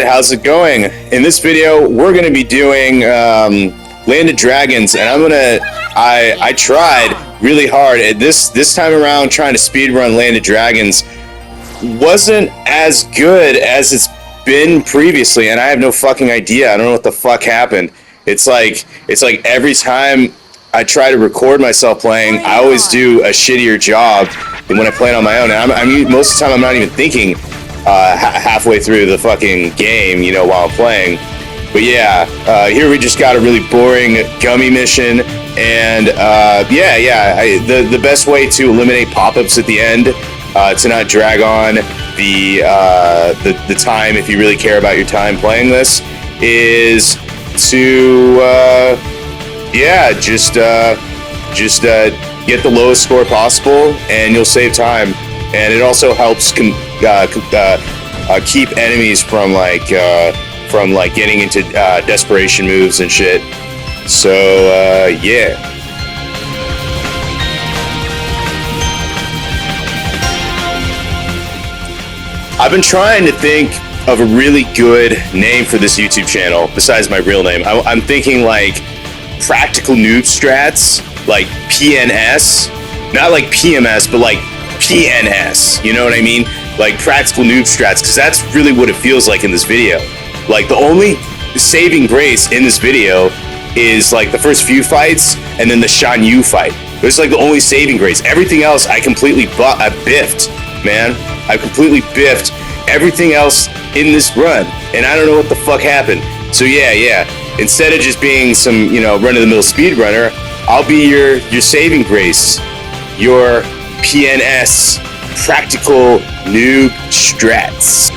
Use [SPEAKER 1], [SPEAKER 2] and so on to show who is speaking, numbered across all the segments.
[SPEAKER 1] Alright, how's it going? In this video, we're going to be doing Land of Dragons, and I tried really hard, and this time around trying to speedrun Land of Dragons wasn't as good as it's been previously, and I have no fucking idea. I don't know what the fuck happened. It's like every time I try to record myself playing, I always do a shittier job than when I play it on my own. And I mean, most of the time I'm not even thinking halfway through the fucking game, you know, while I'm playing. But yeah, here we just got a really boring gummy mission, and the best way to eliminate pop-ups at the end, to not drag on the time, if you really care about your time playing this, is to just get the lowest score possible, and you'll save time. And it also helps keep enemies from getting into desperation moves and shit. So yeah. I've been trying to think of a really good name for this YouTube channel besides my real name. I'm thinking like Practical Noob Strats, like PNS, not like PMS, but like PNS, you know what I mean? Like Practical Noob Strats, because that's really what it feels like in this video. Like the only saving grace in this video is like the first few fights and then the Shan Yu fight. It's like the only saving grace. Everything else I completely biffed, man. I completely biffed everything else in this run, and I don't know what the fuck happened. So yeah. Instead of just being some, you know, run-of-the-mill speedrunner, I'll be your saving grace, your PNS, Practical Noob Strats.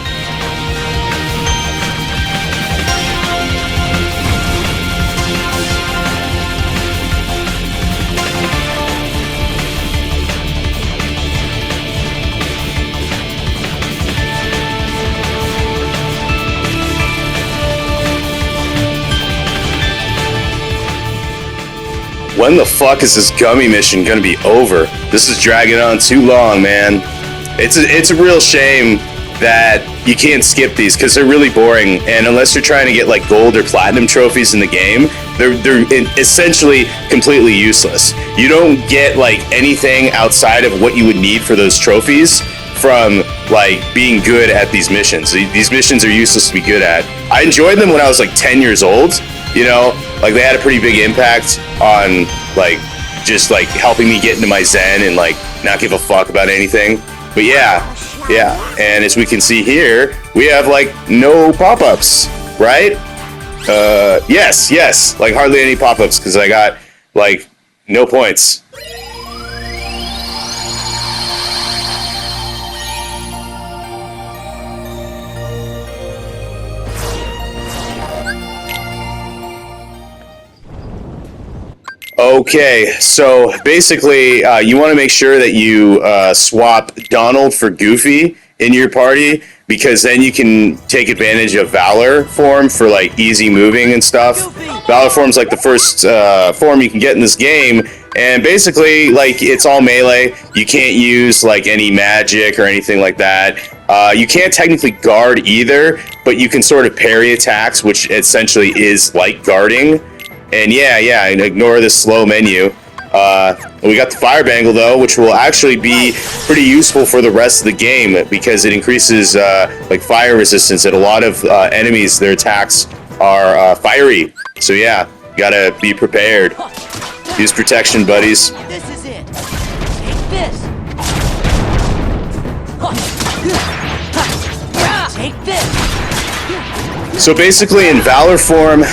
[SPEAKER 1] When the fuck is this gummy mission gonna be over? This is dragging on too long, man. It's a real shame that you can't skip these because they're really boring, and unless you're trying to get like gold or platinum trophies in the game, they're essentially completely useless. You don't get like anything outside of what you would need for those trophies from like being good at these missions. These missions are useless to be good at. I enjoyed them when I was like 10 years old, you know, like they had a pretty big impact on like just like helping me get into my zen and like not give a fuck about anything. But yeah, and as we can see here, we have like no pop-ups, right? Yes, like hardly any pop-ups because I got like no points. Okay, so basically, you want to make sure that you swap Donald for Goofy in your party, because then you can take advantage of Valor form for like easy moving and stuff. Valor form's like the first form you can get in this game, and basically, like, it's all melee. You can't use like any magic or anything like that. You can't technically guard either, but you can sort of parry attacks, which essentially is like guarding. And yeah, and ignore this slow menu. We got the Fire Bangle though, which will actually be pretty useful for the rest of the game because it increases like fire resistance, and a lot of enemies, their attacks are fiery. So yeah, gotta be prepared. Use protection, buddies.
[SPEAKER 2] This is it. Take this. Take this.
[SPEAKER 1] So basically in Valor form,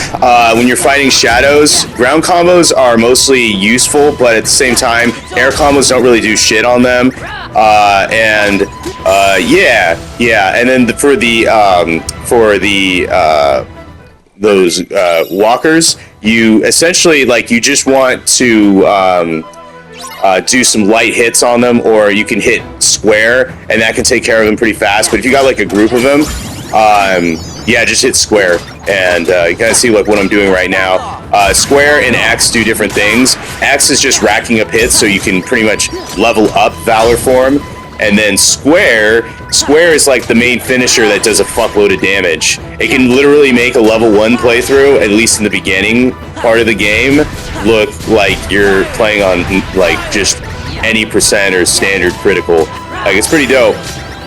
[SPEAKER 1] when you're fighting shadows, ground combos are mostly useful, but at the same time, air combos don't really do shit on them. And then those walkers, you essentially like you just want to do some light hits on them, or you can hit square, and that can take care of them pretty fast. But if you got like a group of them, yeah, just hit square, and you kind of see like what I'm doing right now. Square and X do different things. X is just racking up hits, so you can pretty much level up Valor form, and then square Square is like the main finisher that does a fuckload of damage. It can literally make a level 1 playthrough, at least in the beginning part of the game, look like you're playing on like just any percent or standard critical. Like, it's pretty dope.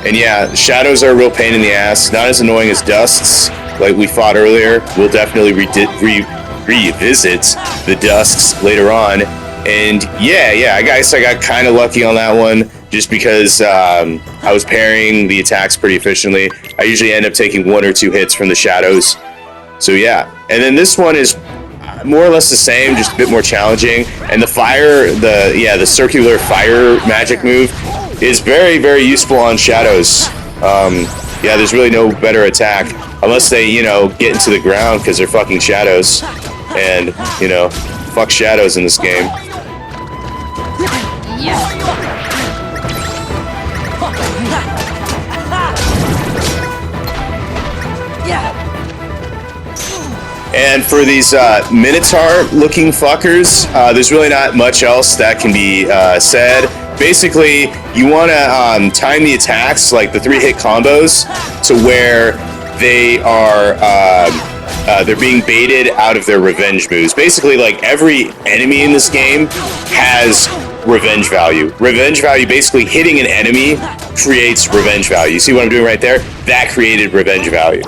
[SPEAKER 1] And yeah, shadows are a real pain in the ass. Not as annoying as dusts, like we fought earlier. We'll definitely revisit the dusks later on. And yeah, I guess I got kind of lucky on that one, just because I was parrying the attacks pretty efficiently. I usually end up taking 1 or 2 hits from the shadows. So yeah, and then this one is more or less the same, just a bit more challenging. And the fire, the circular fire magic move is very, very useful on shadows. Yeah, there's really no better attack unless they, get into the ground, because they're fucking shadows. And, fuck shadows in this game. And for these Minotaur-looking fuckers, there's really not much else that can be said. Basically, you want to time the attacks, like the 3-hit combos, to where they are they're being baited out of their revenge moves. Basically, like, every enemy in this game has revenge value. Revenge value, basically hitting an enemy creates revenge value. You see what I'm doing right there? That created revenge value.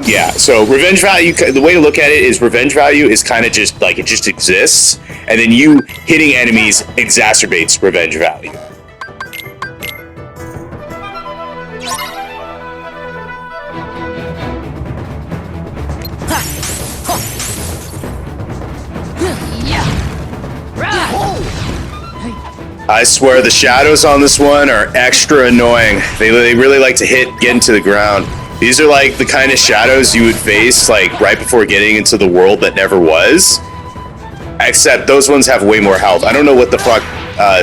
[SPEAKER 1] Yeah, so revenge value, the way to look at it is revenge value is kind of just like, it just exists, and then you hitting enemies exacerbates revenge value. I swear the shadows on this one are extra annoying. They really like to get into the ground. These are like the kind of shadows you would face like right before getting into the world that never was. Except those ones have way more health. I don't know what the fuck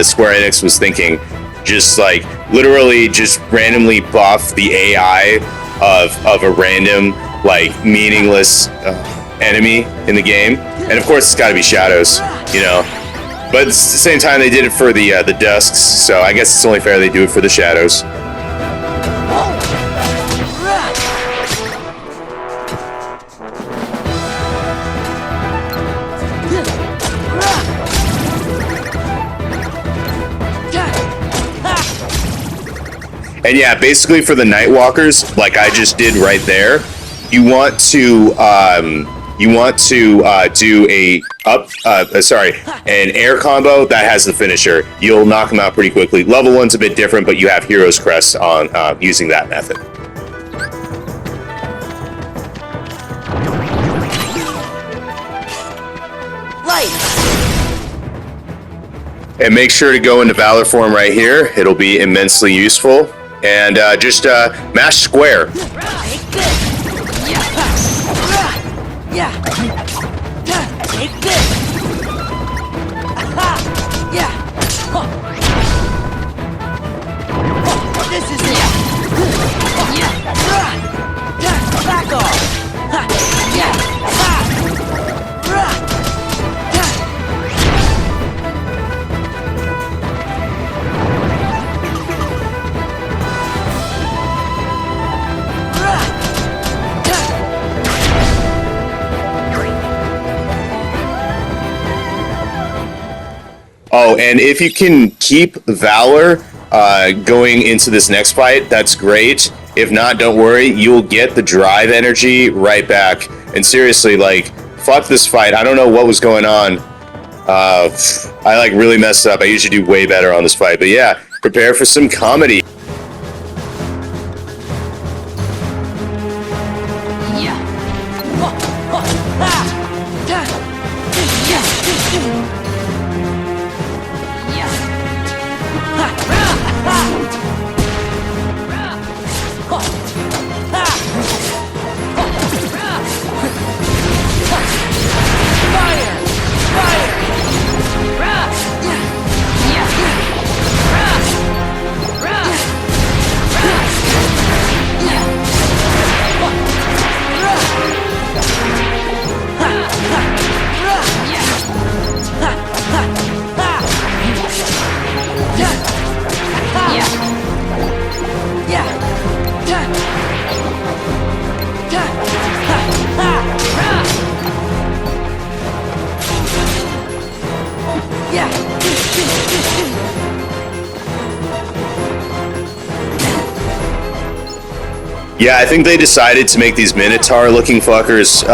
[SPEAKER 1] Square Enix was thinking. Just like literally just randomly buff the AI of a random like meaningless enemy in the game. And of course it's got to be shadows, But at the same time they did it for the dusks, so I guess it's only fair they do it for the shadows. And yeah, basically for the Nightwalkers, like I just did right there, you want to do an air combo that has the finisher. You'll knock them out pretty quickly. Level 1's a bit different, but you have Hero's Crest on using that method. And make sure to go into Valor form right here. It'll be immensely useful. And just mash square.
[SPEAKER 2] Take this. Yeah. Take this. Yeah. This is it. Yeah. Back off. Yeah.
[SPEAKER 1] Oh, and if you can keep Valor going into this next fight, that's great. If not, don't worry, you'll get the drive energy right back. And seriously, like, fuck this fight. I don't know what was going on. I like really messed up. I usually do way better on this fight. But yeah, prepare for some comedy. Yeah, I think they decided to make these Minotaur-looking fuckers.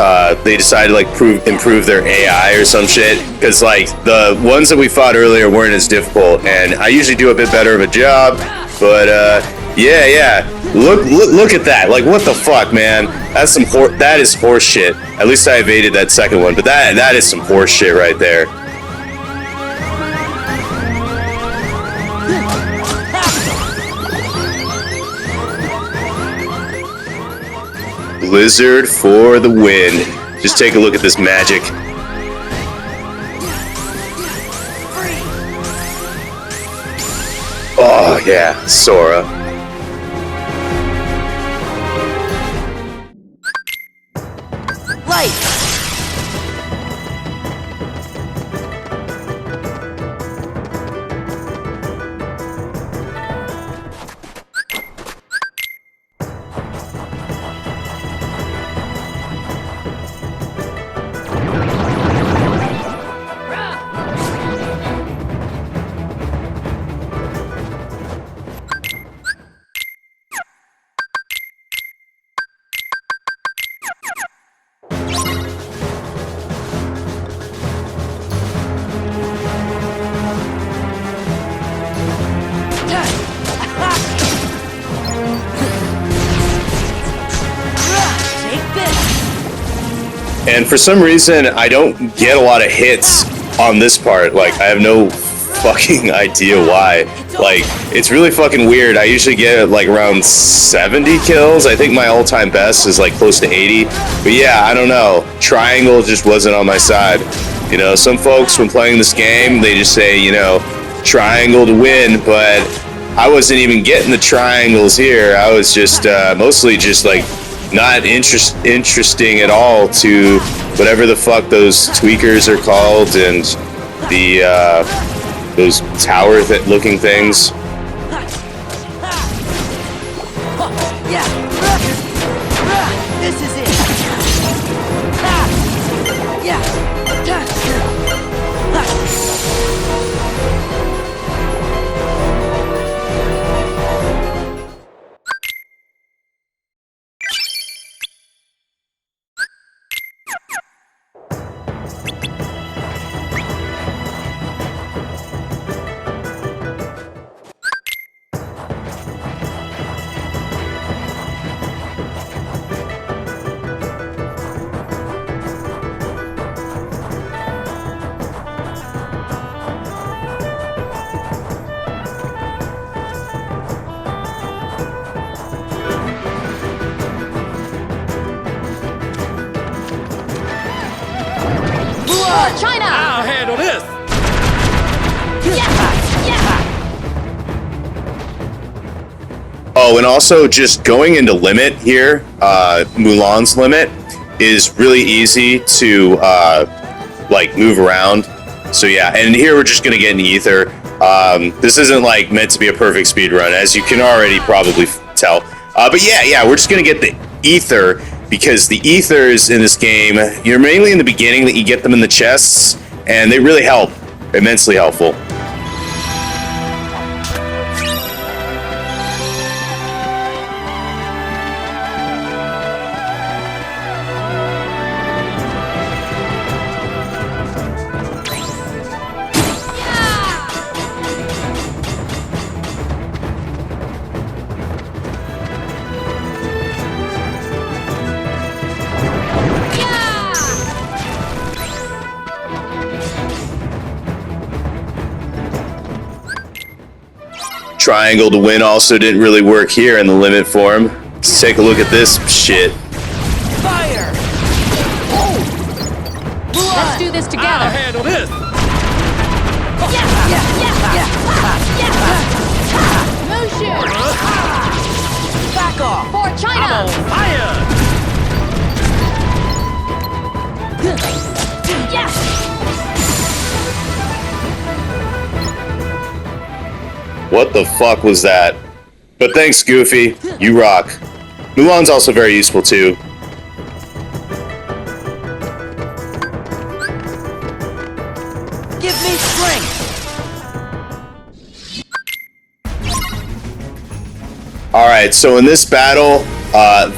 [SPEAKER 1] They decided to like improve their AI or some shit. Because like the ones that we fought earlier weren't as difficult, and I usually do a bit better of a job. But yeah. Look at that. Like what the fuck, man? That's some that is horse shit. At least I evaded that second one, but that is some horse shit right there. Blizzard for the win. Just take a look at this magic. Oh yeah, Sora.
[SPEAKER 2] Light.
[SPEAKER 1] And for some reason, I don't get a lot of hits on this part. Like, I have no fucking idea why. Like, it's really fucking weird. I usually get like around 70 kills. I think my all-time best is like close to 80. But yeah, I don't know. Triangle just wasn't on my side. You know, some folks when playing this game, they just say, you know, triangle to win, but I wasn't even getting the triangles here. I was just mostly just like not interesting at all to whatever the fuck those tweakers are called and the those tower looking things.
[SPEAKER 2] Yeah. This is it. Yeah.
[SPEAKER 3] China!
[SPEAKER 4] I'll handle this!
[SPEAKER 1] Oh, and also just going into limit here, Mulan's limit is really easy to like move around. So yeah, and here we're just gonna get an ether. This isn't like meant to be a perfect speed run, as you can already probably tell. But yeah, we're just gonna get the ether. Because the ethers in this game, you're mainly in the beginning that you get them in the chests, and they really help. Immensely helpful. Triangle to win also didn't really work here in the limit form. Let's take a look at this shit.
[SPEAKER 2] Fire!
[SPEAKER 3] Let's do this together.
[SPEAKER 4] I'll handle this!
[SPEAKER 3] Motion!
[SPEAKER 2] Back off!
[SPEAKER 3] For China!
[SPEAKER 4] Fire!
[SPEAKER 1] What the fuck was that? But thanks, Goofy. You rock. Mulan's also very useful too.
[SPEAKER 2] Give me strength!
[SPEAKER 1] Alright, so in this battle,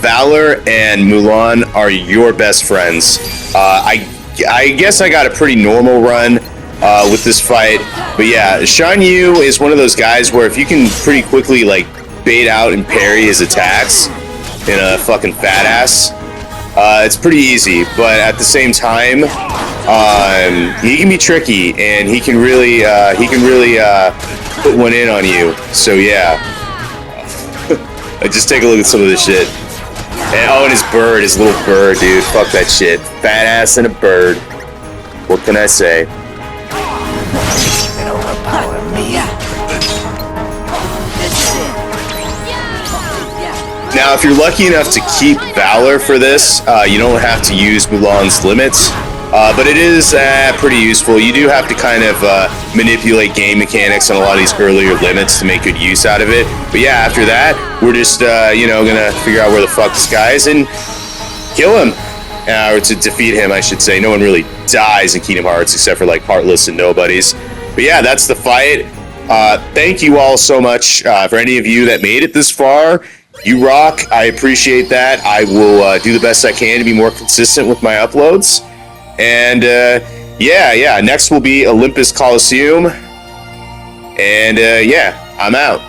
[SPEAKER 1] Valor and Mulan are your best friends. I guess I got a pretty normal run with this fight, but yeah, Shan Yu is one of those guys where if you can pretty quickly like bait out and parry his attacks in a fucking fat ass, it's pretty easy. But at the same time, he can be tricky and he can really put one in on you. So yeah, just take a look at some of this shit. And his bird, his little bird, dude. Fuck that shit. Fat ass and a bird. What can I say? Now, if you're lucky enough to keep Valor for this, you don't have to use Mulan's limits. But it is pretty useful. You do have to kind of manipulate game mechanics on a lot of these earlier limits to make good use out of it. But yeah, after that, we're just, gonna figure out where the fuck this guy is and kill him. Or to defeat him, I should say. No one really dies in Kingdom Hearts except for, like, Heartless and nobodies. But yeah, that's the fight. Thank you all so much for any of you that made it this far. You rock. I appreciate that. I will do the best I can to be more consistent with my uploads. And yeah, next will be Olympus Coliseum. And yeah, I'm out.